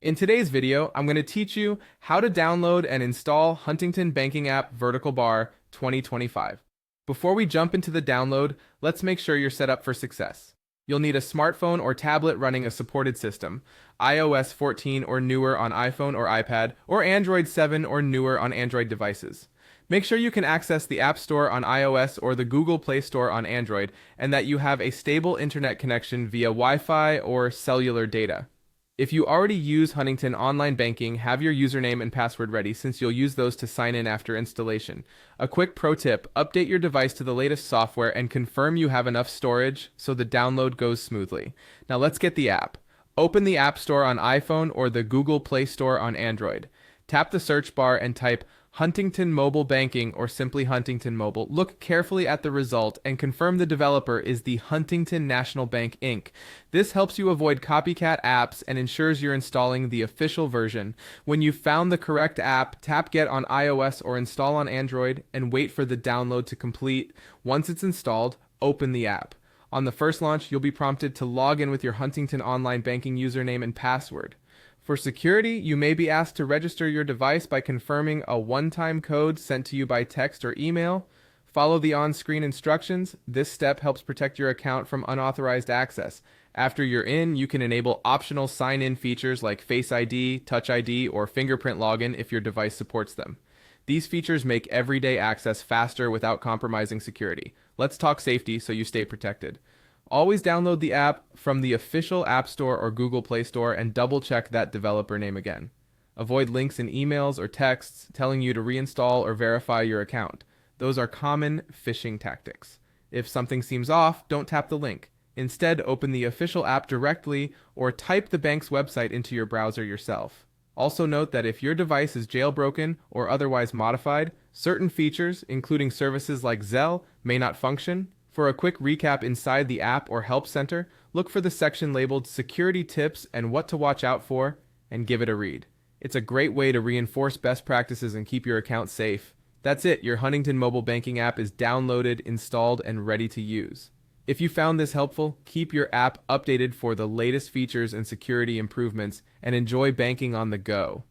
In today's video, I'm going to teach you how to download and install Huntington Banking App Vertical Bar 2025. Before we jump into the download, let's make sure you're set up for success. You'll need a smartphone or tablet running a supported system, iOS 14 or newer on iPhone or iPad, or Android 7 or newer on Android devices. Make sure you can access the App Store on iOS or the Google Play Store on Android, and that you have a stable internet connection via Wi-Fi or cellular data. If you already use Huntington Online Banking, have your username and password ready since you'll use those to sign in after installation. A quick pro tip, update your device to the latest software and confirm you have enough storage so the download goes smoothly. Now let's get the app. Open the App Store on iPhone or the Google Play Store on Android. Tap the search bar and type Huntington Mobile Banking or simply Huntington Mobile. Look carefully at the result and confirm the developer is the Huntington National Bank Inc. This helps you avoid copycat apps and ensures you're installing the official version. When you've found the correct app, tap Get on iOS or Install on Android and wait for the download to complete. Once it's installed, open the app. On the first launch, you'll be prompted to log in with your Huntington Online Banking username and password. For security, you may be asked to register your device by confirming a one-time code sent to you by text or email. Follow the on-screen instructions. This step helps protect your account from unauthorized access. After you're in, you can enable optional sign-in features like Face ID, Touch ID, or fingerprint login if your device supports them. These features make everyday access faster without compromising security. Let's talk safety so you stay protected. Always download the app from the official App Store or Google Play Store and double-check that developer name again. Avoid links in emails or texts telling you to reinstall or verify your account. Those are common phishing tactics. If something seems off, don't tap the link. Instead, open the official app directly or type the bank's website into your browser yourself. Also note that if your device is jailbroken or otherwise modified, certain features, including services like Zelle, may not function. For a quick recap inside the app or help center, look for the section labeled Security Tips and What to Watch Out For, and give it a read. It's a great way to reinforce best practices and keep your account safe. That's it, your Huntington mobile banking app is downloaded, installed, and ready to use. If you found this helpful, keep your app updated for the latest features and security improvements, and enjoy banking on the go.